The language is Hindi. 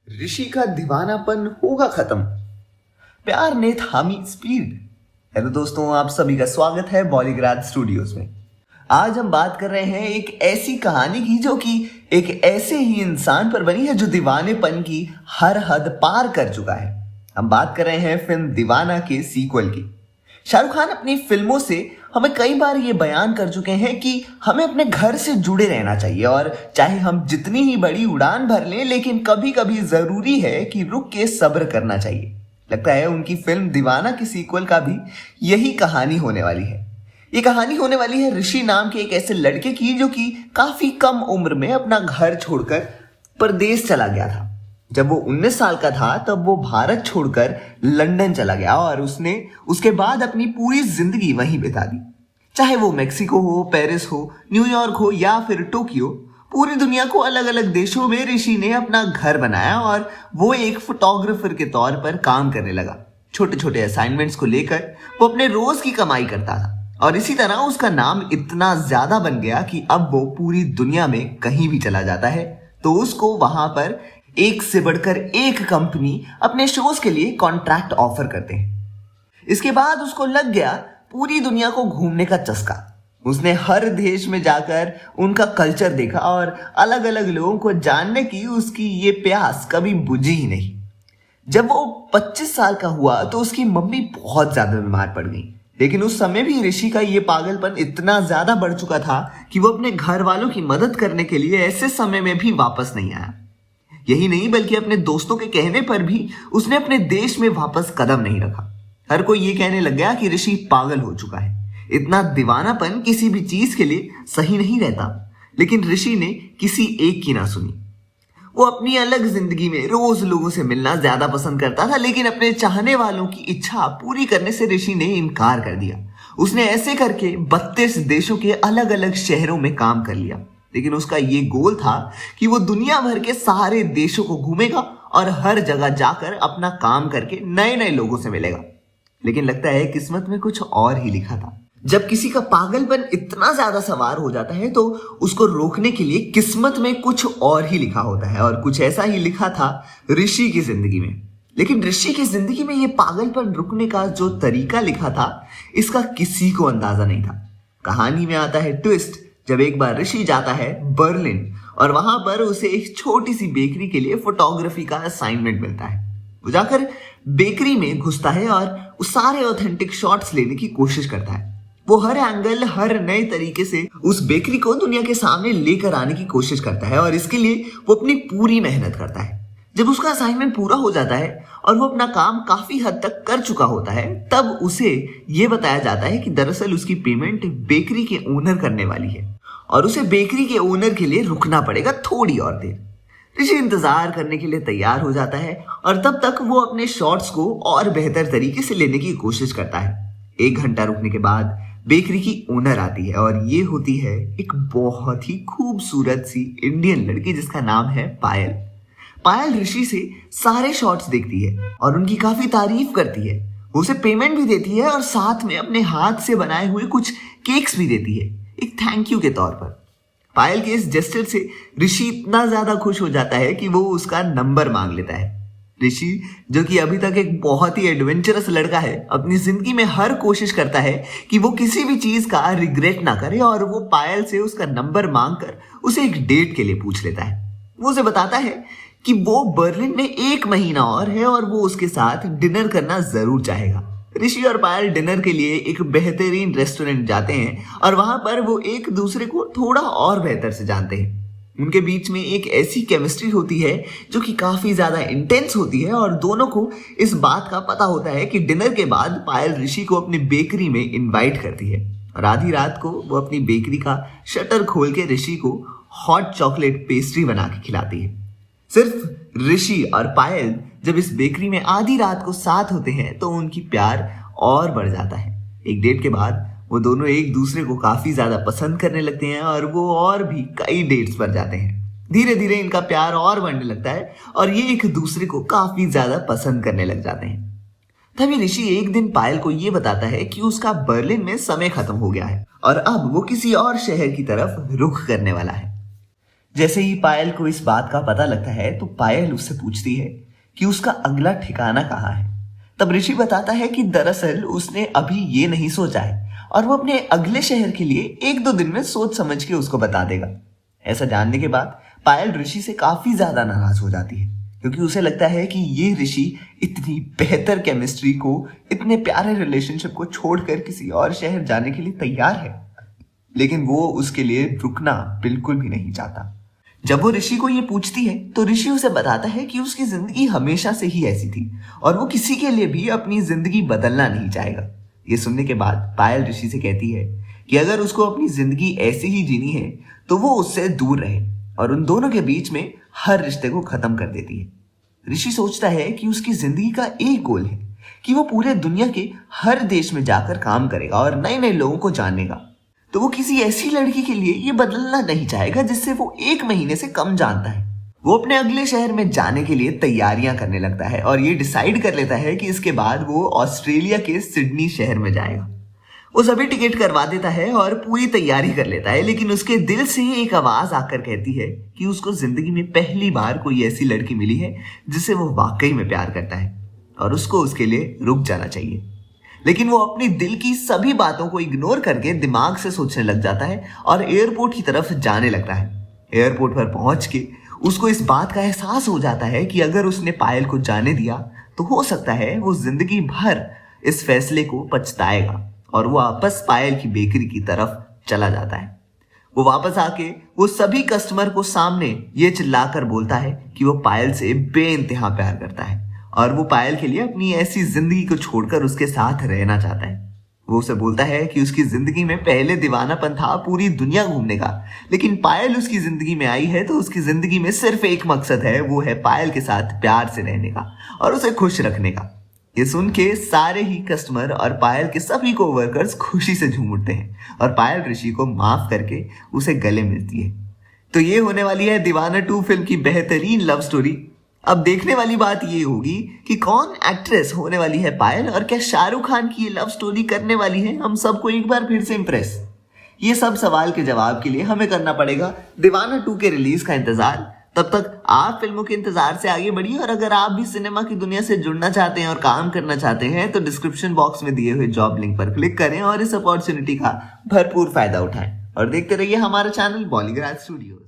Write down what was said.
ऋषि का दीवानापन होगा खत्म, प्यार ने थामी स्पीड। हेलो दोस्तों, आप सभी का स्वागत है बॉलीग्राज स्टूडियोज में। आज हम बात कर रहे हैं एक ऐसी कहानी की जो कि एक ऐसे ही इंसान पर बनी है जो दीवानेपन की हर हद पार कर चुका है। हम बात कर रहे हैं फिल्म दीवाना के सीक्वल की। शाहरुख खान अपनी फिल्मों से हमें कई बार ये बयान कर चुके हैं कि हमें अपने घर से जुड़े रहना चाहिए और चाहे हम जितनी ही बड़ी उड़ान भर लें, लेकिन कभी कभी जरूरी है कि रुक के सब्र करना चाहिए। लगता है उनकी फिल्म दीवाना की सीक्वल का भी यही कहानी होने वाली है। ये कहानी होने वाली है ऋषि नाम के एक ऐसे लड़के की जो कि काफी कम उम्र में अपना घर छोड़कर परदेश चला गया था। जब वो 19 साल का था तब वो भारत छोड़कर लंदन चला गया और उसने उसके बाद अपनी पूरी जिंदगी वहीं बिता दी। चाहे वो मेक्सिको हो, पेरिस हो, न्यूयॉर्क हो या फिर टोक्यो, पूरी दुनिया को अलग अलग देशों में ऋषि ने अपना घर बनाया और वो एक फोटोग्राफर के तौर पर काम करने लगा। छोटे छोटे असाइनमेंट्स को लेकर वो अपने रोज की कमाई करता था और इसी तरह उसका नाम इतना ज्यादा बन गया कि अब वो पूरी दुनिया में कहीं भी चला जाता है तो उसको वहां पर एक से बढ़कर एक कंपनी अपने शोज के लिए कॉन्ट्रैक्ट ऑफर करते हैं। इसके बाद उसको लग गया पूरी दुनिया को घूमने का चस्का। उसने हर देश में जाकर उनका कल्चर देखा और अलग अलग लोगों को जानने की उसकी ये प्यास कभी बुझी ही नहीं। जब वो 25 साल का हुआ तो उसकी मम्मी बहुत ज्यादा बीमार पड़ गई, लेकिन उस समय भी ऋषि का ये पागलपन इतना ज्यादा बढ़ चुका था कि वो अपने घर वालों की मदद करने के लिए ऐसे समय में भी वापस नहीं आया। यही नहीं बल्कि अपने दोस्तों के कहने पर भी उसने अपने देश में वापस कदम नहीं रखा। हर कोई ये कहने लग गया कि ऋषि पागल हो चुका है। इतना दीवानापन किसी भी चीज के लिए सही नहीं रहता, लेकिन ऋषि ने किसी एक की ना सुनी। वो अपनी अलग जिंदगी में रोज लोगों से मिलना ज्यादा पसंद करता था, लेकिन अपने चाहने वालों की इच्छा पूरी करने से ऋषि ने इनकार कर दिया। उसने ऐसे करके 32 देशों के अलग अलग शहरों में काम कर लिया, लेकिन उसका ये गोल था कि वो दुनिया भर के सारे देशों को घूमेगा और हर जगह जाकर अपना काम करके नए नए लोगों से मिलेगा। लेकिन लगता है किस्मत में कुछ और ही लिखा था। जब किसी का पागलपन इतना ज्यादा सवार हो जाता है तो उसको रोकने के लिए किस्मत में कुछ और ही लिखा होता है, और कुछ ऐसा ही लिखा था ऋषि की जिंदगी में। लेकिन ऋषि की जिंदगी में ये पागलपन रुकने का जो तरीका लिखा था, इसका किसी को अंदाजा नहीं था। कहानी में आता है ट्विस्ट, जब एक बार ऋषि जाता है बर्लिन और वहां पर उसे एक छोटी सी बेकरी के लिए फोटोग्राफी का असाइनमेंट मिलता है। वो जाकर बेकरी में घुसता है और वो सारे ऑथेंटिक शॉट्स लेने की कोशिश करता है। वो हर एंगल, हर नए तरीके से उस बेकरी को दुनिया के सामने लेकर आने की कोशिश करता है और इसके लिए वो अपनी पूरी मेहनत करता है। जब उसका असाइनमेंट पूरा हो जाता है और वो अपना काम काफी हद तक कर चुका होता है, तब उसे ये बताया जाता है कि दरअसल उसकी पेमेंट बेकरी के ओनर करने वाली है और उसे बेकरी के ओनर के लिए रुकना पड़ेगा थोड़ी और देर। ऋषि इंतजार करने के लिए तैयार हो जाता है और तब तक वो अपने शॉट्स को और बेहतर तरीके से लेने की कोशिश करता है। 1 घंटा रुकने के बाद बेकरी की ओनर आती है और ये होती है एक बहुत ही खूबसूरत सी इंडियन लड़की जिसका नाम है पायल। पायल ऋषि से सारे शॉट्स देखती है और उनकी काफी तारीफ करती है। वो उसे पेमेंट भी देती है और साथ में अपने हाथ से बनाए हुए कुछ केक्स भी देती है, एक थैंक यू के तौर पर। पायल के इस जेस्चर से ऋषि इतना ज्यादा खुश हो जाता है कि वो उसका नंबर मांग लेता है। ऋषि, जो कि अभी तक एक बहुत ही एडवेंचरस लड़का है, अपनी जिंदगी में हर कोशिश करता है कि वो किसी भी चीज का रिग्रेट ना करे और वो पायल से उसका नंबर मांगकर उसे एक डेट के लिए पूछ लेता है। वो उसे बताता है कि वो बर्लिन में 1 महीना और है और वो उसके साथ डिनर करना जरूर चाहेगा। ऋषि और पायल डिनर के लिए एक बेहतरीन रेस्टोरेंट जाते हैं और वहां पर वो एक दूसरे को थोड़ा और बेहतर से जानते हैं। उनके बीच में एक ऐसी केमिस्ट्री होती है जो कि काफी ज्यादा इंटेंस होती है और दोनों को इस बात का पता होता है कि डिनर के बाद पायल ऋषि को अपनी बेकरी में इनवाइट करती है और आधी रात को वो अपनी बेकरी का शटर खोल के ऋषि को हॉट चॉकलेट पेस्ट्री बना के खिलाती है। सिर्फ ऋषि और पायल जब इस बेकरी में आधी रात को साथ होते हैं तो उनकी प्यार और बढ़ जाता है। एक डेट के बाद वो दोनों एक दूसरे को काफी ज्यादा पसंद करने लगते हैं और वो और भी कई डेट्स पर जाते हैं। धीरे धीरे इनका प्यार और बढ़ने लगता है और ये एक दूसरे को काफी ज्यादा पसंद करने लग जाते हैं। तभी ऋषि एक दिन पायल को ये बताता है कि उसका बर्लिन में समय खत्म हो गया है और अब वो किसी और शहर की तरफ रुख करने वाला है। जैसे ही पायल को इस बात का पता लगता है तो पायल उससे पूछती है कि उसका अगला ठिकाना कहाँ है। तब ऋषि बताता है कि दरअसल उसने अभी ये नहीं सोचा है और वो अपने अगले शहर के लिए 1-2 दिन में सोच समझ के उसको बता देगा। ऐसा जानने के बाद पायल ऋषि से काफी ज्यादा नाराज हो जाती है, क्योंकि उसे लगता है कि ये ऋषि इतनी बेहतर केमिस्ट्री को, इतने प्यारे रिलेशनशिप को छोड़कर किसी और शहर जाने के लिए तैयार है, लेकिन वो उसके लिए रुकना बिल्कुल भी नहीं चाहता। जब वो ऋषि को ये पूछती है तो ऋषि उसे बताता है कि उसकी जिंदगी हमेशा से ही ऐसी थी और वो किसी के लिए भी अपनी जिंदगी बदलना नहीं चाहेगा। ये सुनने के बाद पायल ऋषि से कहती है कि अगर उसको अपनी जिंदगी ऐसे ही जीनी है तो वो उससे दूर रहे और उन दोनों के बीच में हर रिश्ते को खत्म कर देती है। ऋषि सोचता है कि उसकी जिंदगी का एक गोल है कि वो पूरे दुनिया के हर देश में जाकर काम करेगा और नए नए लोगों को जानेगा। तो वो किसी ऐसी लड़की के लिए ये बदलना नहीं चाहेगा जिससे वो 1 महीने से कम जानता है। वो अपने अगले शहर में जाने के लिए तैयारियां करने लगता है और ये डिसाइड कर लेता है कि इसके बाद वो ऑस्ट्रेलिया के सिडनी शहर में जाएगा। वो सभी टिकट करवा देता है और पूरी तैयारी कर लेता है, लेकिन उसके दिल से एक आवाज आकर कहती है कि उसको जिंदगी में पहली बार कोई ऐसी लड़की मिली है जिससे वो वाकई में प्यार करता है और उसको उसके लिए रुक जाना चाहिए। लेकिन वो अपनी दिल की सभी बातों को इग्नोर करके दिमाग से सोचने लग जाता है और एयरपोर्ट की तरफ जाने लगता है। एयरपोर्ट पर पहुंच के उसको इस बात का एहसास हो जाता है कि अगर उसने पायल को जाने दिया तो हो सकता है वो जिंदगी भर इस फैसले को पछताएगा और वो वापस पायल की बेकरी की तरफ चला जाता है। वो वापस आके वो सभी कस्टमर को सामने ये चिल्लाकर बोलता है कि वो पायल से बेइंतहा प्यार करता है और वो पायल के लिए अपनी ऐसी जिंदगी को छोड़कर उसके साथ रहना चाहता है। वो उसे बोलता है कि उसकी जिंदगी में पहले दीवानापन था पूरी दुनिया घूमने का, लेकिन पायल उसकी जिंदगी में आई है तो उसकी जिंदगी में सिर्फ एक मकसद है, वो है पायल के साथ प्यार से रहने का और उसे खुश रखने का। ये सुन के सारे ही कस्टमर और पायल के सभी कोवर्कर्स खुशी से झूम उठते हैं और पायल ऋषि को माफ करके उसे गले मिलती है। तो ये होने वाली है दीवाना 2 फिल्म की बेहतरीन लव स्टोरी। अब देखने वाली बात ये होगी कि कौन एक्ट्रेस होने वाली है पायल और क्या शाहरुख खान की ये लव स्टोरी करने वाली है हम सबको एक बार फिर से इम्प्रेस। ये सब सवाल के जवाब के लिए हमें करना पड़ेगा दीवाना 2 के रिलीज का इंतजार। तब तक आप फिल्मों के इंतजार से आगे बढ़िए और अगर आप भी सिनेमा की दुनिया से जुड़ना चाहते हैं और काम करना चाहते हैं तो डिस्क्रिप्शन बॉक्स में दिए हुए जॉब लिंक पर क्लिक करें और इस अपॉर्चुनिटी का भरपूर फायदा उठाएं और देखते रहिए हमारा चैनल बॉलीग्राड स्टूडियो।